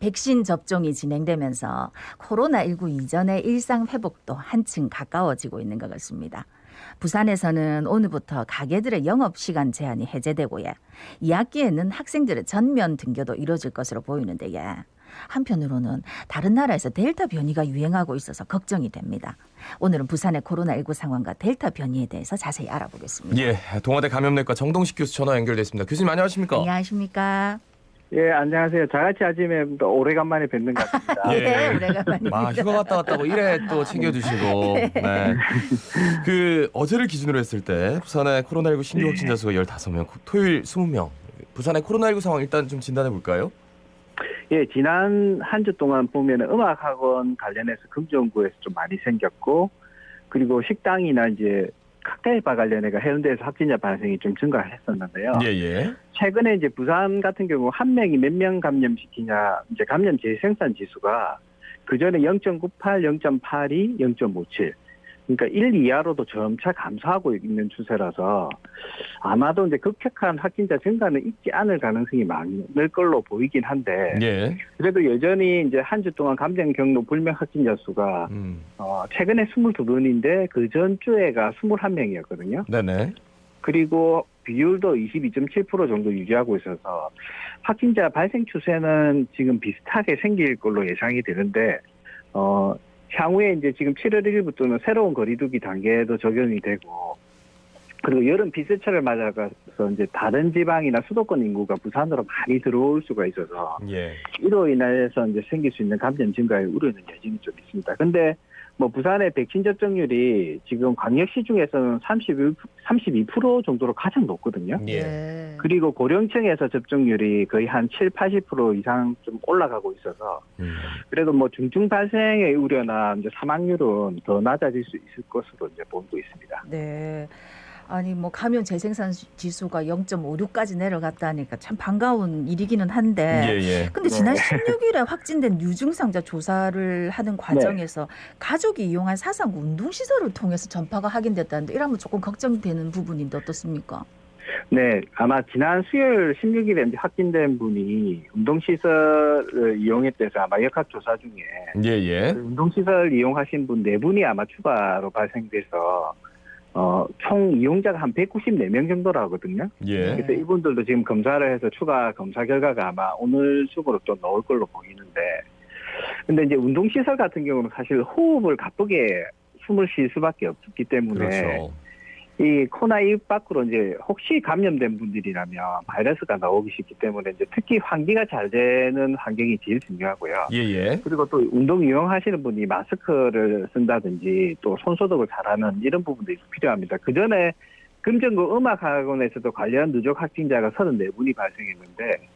백신 접종이 진행되면서 코로나19 이전의 일상 회복도 한층 가까워지고 있는 것 같습니다. 부산에서는 오늘부터 가게들의 영업시간 제한이 해제되고 2학기에는 학생들의 전면 등교도 이뤄질 것으로 보이는데 한편으로는 다른 나라에서 델타 변이가 유행하고 있어서 걱정이 됩니다. 오늘은 부산의 코로나19 상황과 델타 변이에 대해서 자세히 알아보겠습니다. 예, 동아대 감염내과 정동식 교수 전화 연결됐습니다. 교수님 안녕하십니까? 안녕하십니까? 예, 안녕하세요. 자같이 아침에 또 오래간만에 뵙는 것 같습니다. 예. 네, 오래간만입니다. 휴가 갔다 왔다고 일회 또 챙겨주시고. 네. 어제를 기준으로 했을 때 부산의 코로나19 신규 확진자 수가 15명, 토요일 20명. 부산의 코로나19 상황 일단 좀 진단해 볼까요? 예, 지난 한 주 동안 보면 음악학원 관련해서 금정구에서 좀 많이 생겼고, 그리고 식당이나 이제 칵테일바 관련해가 해운대에서 확진자 발생이 좀 증가했었는데요. 예. 최근에 이제 부산 같은 경우 한 명이 몇 명 감염시키냐, 이제 감염 재생산 지수가 그 전에 0.98, 0.82, 0.57. 그러니까 1 이하로도 점차 감소하고 있는 추세라서 아마도 이제 급격한 확진자 증가는 있지 않을 가능성이 많을 걸로 보이긴 한데 예. 그래도 여전히 이제 한 주 동안 감염 경로 불명 확진자 수가 최근에 22분인데 그 전주에가 21명이었거든요. 네네. 그리고 비율도 22.7% 정도 유지하고 있어서 확진자 발생 추세는 지금 비슷하게 생길 걸로 예상이 되는데 향후에 이제 지금 7월 1일부터는 새로운 거리두기 단계도 적용이 되고, 그리고 여름 비세철을 맞아가서 이제 다른 지방이나 수도권 인구가 부산으로 많이 들어올 수가 있어서, 예. 이로 인해서 이제 생길 수 있는 감염 증가의 우려는 여전히 좀 있습니다. 근데 뭐 부산의 백신 접종률이 지금 광역시 중에서는 32% 정도로 가장 높거든요. 예. 그리고 고령층에서 접종률이 거의 한 7, 80% 이상 좀 올라가고 있어서 그래도 뭐 중증 발생의 우려나 이제 사망률은 더 낮아질 수 있을 것으로 이제 보고 있습니다. 네. 아니 뭐 감염 재생산 지수가 0.56까지 내려갔다니까 참 반가운 일이기는 한데 예. 근데 지난 16일에 확진된 유증상자 조사를 하는 과정에서 가족이 이용한 사상 운동시설을 통해서 전파가 확인됐다는데 이러면 조금 걱정되는 부분인데 어떻습니까? 네, 아마 지난 수요일 16일에 이제 확진된 분이 운동시설을 이용했대서 아마 역학조사 중에 예. 그 운동시설 이용하신 분 4분이 아마 추가로 발생돼서 총 이용자가 한 194명 정도라거든요. 예. 그래서 이분들도 지금 검사를 해서 추가 검사 결과가 아마 오늘 중으로 또 나올 걸로 보이는데, 근데 이제 운동시설 같은 경우는 사실 호흡을 가쁘게 숨을 쉴 수밖에 없기 때문에 그렇죠. 이 코나 입 밖으로 이제 혹시 감염된 분들이라면 바이러스가 나오기 쉽기 때문에 이제 특히 환기가 잘 되는 환경이 제일 중요하고요. 예. 그리고 또 운동 이용하시는 분이 마스크를 쓴다든지 또 손소독을 잘하는 이런 부분들이 필요합니다. 그 전에 금정구 음악학원에서도 관련 누적 확진자가 34분이 발생했는데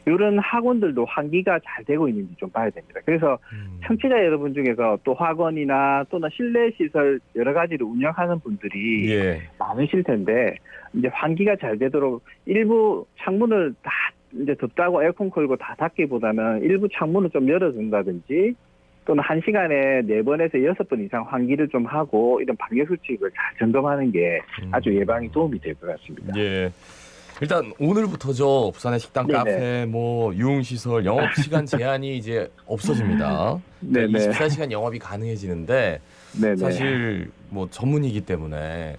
이런 학원들도 환기가 잘 되고 있는지 좀 봐야 됩니다. 그래서 청취자 여러분 중에서 또 학원이나 또는 실내 시설 여러 가지를 운영하는 분들이 많으실 텐데 이제 환기가 잘 되도록 일부 창문을 다 이제 덥다고 에어컨 걸고 다 닫기보다는 일부 창문을 좀 열어준다든지 또는 1시간에 4번에서 6번 이상 환기를 좀 하고 이런 방역 수칙을 잘 점검하는 게 아주 예방에 도움이 될 것 같습니다. 예. 일단 오늘부터죠. 부산의 식당, 카페, 뭐 유흥시설 영업 시간 제한이 이제 없어집니다. 그러니까 24시간 영업이 가능해지는데 사실 뭐 전문이기 때문에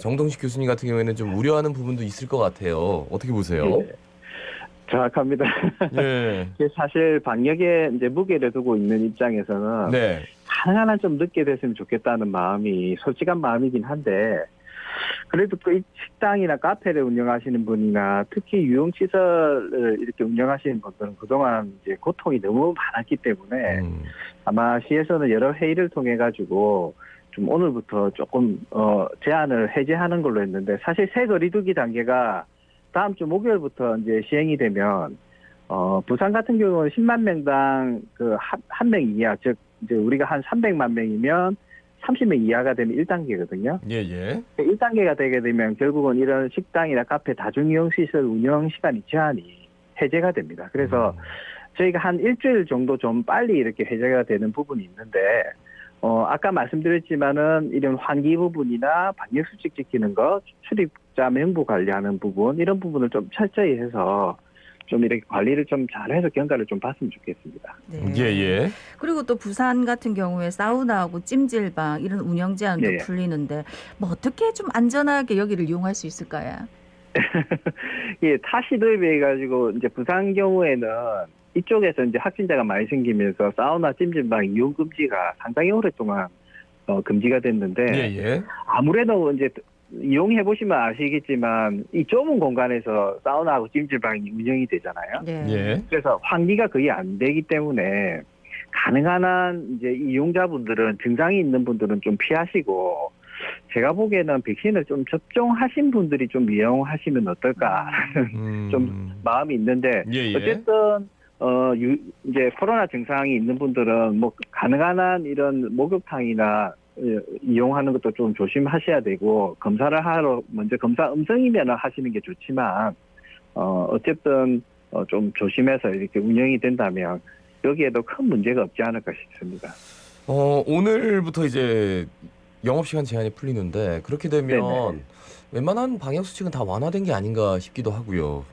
정동식 교수님 같은 경우에는 좀 우려하는 부분도 있을 것 같아요. 어떻게 보세요? 정확합니다. 사실 방역에 이제 무게를 두고 있는 입장에서는 가능한 한 좀 늦게 됐으면 좋겠다는 마음이 솔직한 마음이긴 한데 그래도 그 식당이나 카페를 운영하시는 분이나 특히 유흥시설을 이렇게 운영하시는 분들은 그동안 이제 고통이 너무 많았기 때문에 아마 시에서는 여러 회의를 통해 가지고 좀 오늘부터 조금 제한을 해제하는 걸로 했는데 사실 새 거리두기 단계가 다음 주 목요일부터 이제 시행이 되면 부산 같은 경우는 10만 명당 그 한 명 이하 즉 이제 우리가 한 300만 명이면 30명 이하가 되면 1단계거든요. 1단계가 되게 되면 결국은 이런 식당이나 카페, 다중이용시설 운영 시간이 제한이 해제가 됩니다. 그래서 저희가 한 일주일 정도 좀 빨리 이렇게 해제가 되는 부분이 있는데 아까 말씀드렸지만은 이런 환기 부분이나 방역수칙 지키는 것, 출입자 명부 관리하는 부분 이런 부분을 좀 철저히 해서 좀 이렇게 관리를 좀 잘해서 경과를 좀 봤으면 좋겠습니다. 네. 예. 그리고 또 부산 같은 경우에 사우나하고 찜질방 이런 운영 제한도 예. 풀리는데 뭐 어떻게 좀 안전하게 여기를 이용할 수 있을까요? 예, 타시 도입해가지고 이제 부산 경우에는 이쪽에서 이제 확진자가 많이 생기면서 사우나 찜질방 이용 금지가 상당히 오랫동안 금지가 됐는데 예. 아무래도 이제 이용해 보시면 아시겠지만 이 좁은 공간에서 사우나하고 찜질방이 운영이 되잖아요. 네. 예. 그래서 환기가 거의 안 되기 때문에 가능한 한 이제 이용자분들은 증상이 있는 분들은 좀 피하시고 제가 보기에는 백신을 좀 접종하신 분들이 좀 이용하시면 어떨까 좀 마음이 있는데 예. 어쨌든 이제 코로나 증상이 있는 분들은 뭐 가능한 한 이런 목욕탕이나 이용하는 것도 좀 조심하셔야 되고 검사를 하러 먼저 검사 음성이면 하시는 게 좋지만 어쨌든 좀 조심해서 이렇게 운영이 된다면 여기에도 큰 문제가 없지 않을까 싶습니다. 오늘부터 이제 영업시간 제한이 풀리는데 그렇게 되면 네네. 웬만한 방역수칙은 다 완화된 게 아닌가 싶기도 하고요.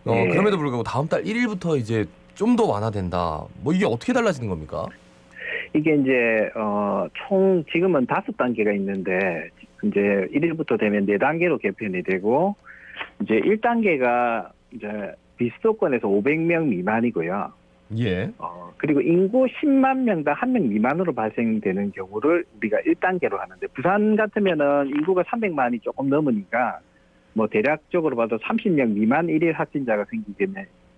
네. 그럼에도 불구하고 다음 달 1일부터 이제 좀 더 완화된다. 뭐 이게 어떻게 달라지는 겁니까? 이게 이제 총 지금은 5단계가 있는데 이제 1일부터 되면 4단계로 개편이 되고 이제 1단계가 이제 비수도권에서 500명 미만이고요. 예. 그리고 인구 10만 명당 1명 미만으로 발생되는 경우를 우리가 1단계로 하는데 부산 같으면은 인구가 300만이 조금 넘으니까 뭐 대략적으로 봐도 30명 미만 1일 확진자가 생기게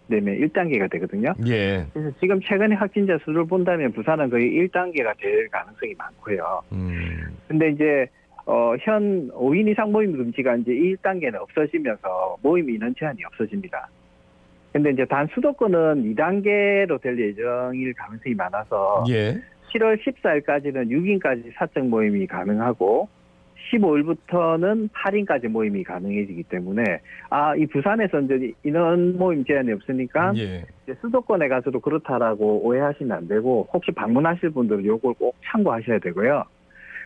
되면 1단계가 되거든요. 예. 그래서 지금 최근에 확진자 수를 본다면 부산은 거의 1단계가 될 가능성이 많고요. 근데 이제 현 5인 이상 모임 금지가 이제 1단계는 없어지면서 모임 인원 제한이 없어집니다. 근데 이제 단 수도권은 2단계로 될 예정일 가능성이 많아서 예. 7월 14일까지는 6인까지 사적 모임이 가능하고 15일부터는 8인까지 모임이 가능해지기 때문에 이 부산에서 이제 인원 모임 제한이 없으니까 예. 이제 수도권에 가서도 그렇다라고 오해하시면 안 되고 혹시 방문하실 분들은 요걸 꼭 참고하셔야 되고요.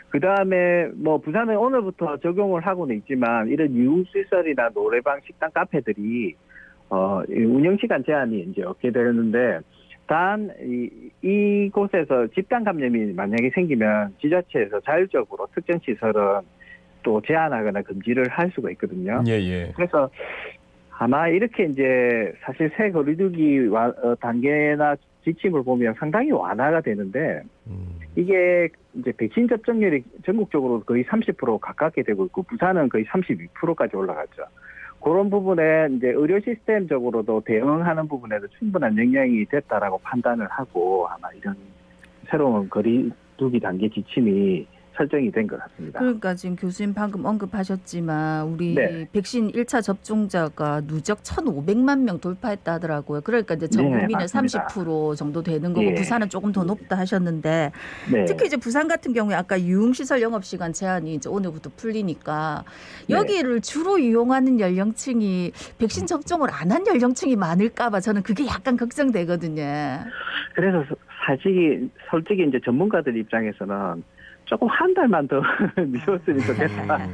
그 다음에 뭐 부산은 오늘부터 적용을 하고는 있지만 이런 유흥시설이나 노래방, 식당, 카페들이 운영시간 제한이 이제 없게 되는데 단 이곳에서 집단 감염이 만약에 생기면 지자체에서 자율적으로 특정 시설은 또 제한하거나 금지를 할 수가 있거든요. 예. 그래서 아마 이렇게 이제 사실 새 거리두기 단계나 지침을 보면 상당히 완화가 되는데 이게 이제 백신 접종률이 전국적으로 거의 30% 가깝게 되고 있고 부산은 거의 32%까지 올라갔죠. 그런 부분에 이제 의료 시스템적으로도 대응하는 부분에도 충분한 영향이 됐다라고 판단을 하고 아마 이런 새로운 거리두기 단계 지침이 설정이 된 것 같습니다. 그러니까 지금 교수님 방금 언급하셨지만 우리 네. 백신 1차 접종자가 누적 1,500만 명 돌파했다 하더라고요. 그러니까 이제 전 국민의 맞습니다. 30% 정도 되는 거고 예. 부산은 조금 더 높다 하셨는데 네. 특히 이제 부산 같은 경우에 아까 유흥시설 영업시간 제한이 이제 오늘부터 풀리니까 여기를 주로 이용하는 연령층이 백신 접종을 안 한 연령층이 많을까 봐 저는 그게 약간 걱정되거든요. 그래서 솔직히 이제 전문가들 입장에서는 조금 한 달만 더 미뤘으면 좋겠다.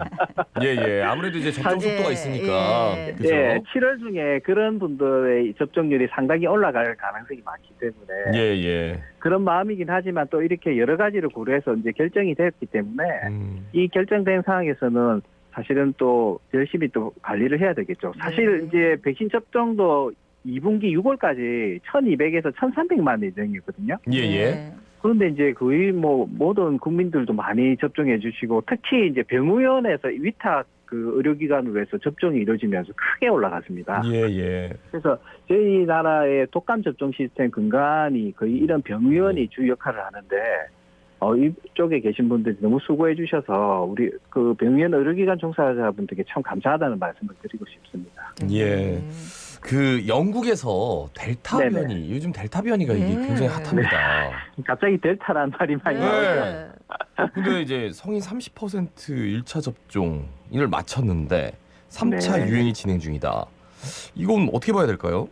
예. 아무래도 이제 접종 속도가 있으니까. 그죠? 예, 7월 중에 그런 분들의 접종률이 상당히 올라갈 가능성이 많기 때문에 예. 그런 마음이긴 하지만 또 이렇게 여러 가지를 고려해서 이제 결정이 됐기 때문에 이 결정된 상황에서는 사실은 또 열심히 또 관리를 해야 되겠죠. 사실 이제 백신 접종도 2분기 6월까지 1,200에서 1,300만 예정이거든요. 예. 그런데 이제 거의 뭐 모든 국민들도 많이 접종해 주시고 특히 이제 병의원에서 위탁 그 의료기관으로 해서 접종이 이루어지면서 크게 올라갔습니다. 예. 그래서 저희 나라의 독감 접종 시스템 근간이 거의 이런 병의원이 주 역할을 하는데 이쪽에 계신 분들이 너무 수고해 주셔서 우리 그 병의원 의료기관 종사자분들께 참 감사하다는 말씀을 드리고 싶습니다. 예. 그 영국에서 델타 변이, 요즘 델타 변이가 이게 굉장히 핫합니다. 갑자기 델타라는 말이 많이 나오죠. 근데 이제 성인 30% 1차 접종을 마쳤는데 3차 유행이 진행 중이다. 이건 어떻게 봐야 될까요?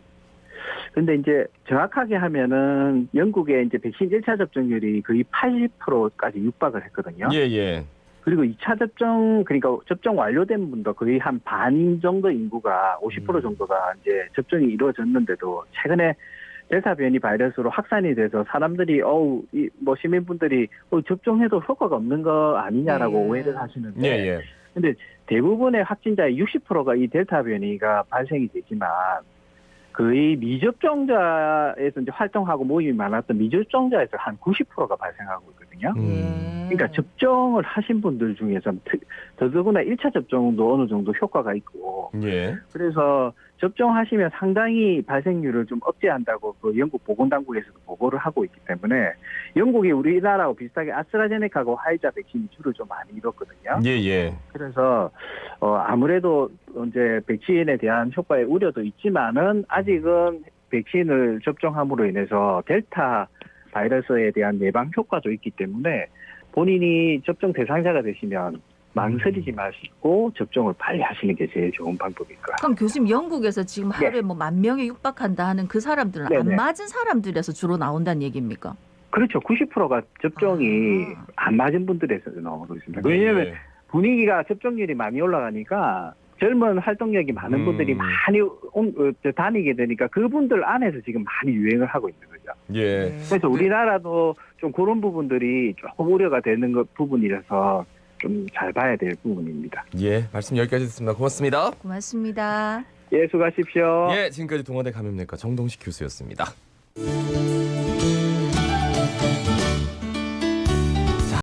근데 이제 정확하게 하면은 영국의 이제 백신 1차 접종률이 거의 80%까지 육박을 했거든요. 예. 그리고 2차 접종, 그러니까 접종 완료된 분도 거의 한 반 정도 인구가 50% 정도가 이제 접종이 이루어졌는데도 최근에 델타 변이 바이러스로 확산이 돼서 사람들이 뭐 시민분들이 접종해도 효과가 없는 거 아니냐라고 오해를 하시는데 근데 대부분의 확진자의 60%가 이 델타 변이가 발생이 되지만 거의 미접종자에서 이제 활동하고 모임이 많았던 미접종자에서 한 90%가 발생하고 있거든요. 그러니까 접종을 하신 분들 중에서 더더구나 1차 접종도 어느 정도 효과가 있고 그래서 접종하시면 상당히 발생률을 좀 억제한다고 그 영국 보건당국에서도 보고를 하고 있기 때문에 영국이 우리나라하고 비슷하게 아스트라제네카하고 화이자 백신이 주로 좀 많이 이뤘거든요. 그래서 아무래도 이제 백신에 대한 효과의 우려도 있지만은 아직은 백신을 접종함으로 인해서 델타 바이러스에 대한 예방 효과도 있기 때문에 본인이 접종 대상자가 되시면 망설이지 마시고 접종을 빨리 하시는 게 제일 좋은 방법일 거예요. 그럼 교수님 영국에서 지금 하루에 뭐 10,000명에 육박한다 하는 그 사람들은 안 맞은 사람들에서 주로 나온다는 얘기입니까? 그렇죠. 90%가 접종이 안 맞은 분들에서 나오고 있습니다. 왜냐하면 분위기가 접종률이 많이 올라가니까 젊은 활동력이 많은 분들이 많이 다니게 되니까 그분들 안에서 지금 많이 유행을 하고 있는 거죠. 그래서 우리나라도 좀 그런 부분들이 조금 우려가 되는 부분이라서 좀 잘 봐야 될 부분입니다. 말씀 여기까지 듣습니다. 고맙습니다. 고맙습니다. 수고하십시오. 지금까지 동아대 감염내과 정동식 교수였습니다.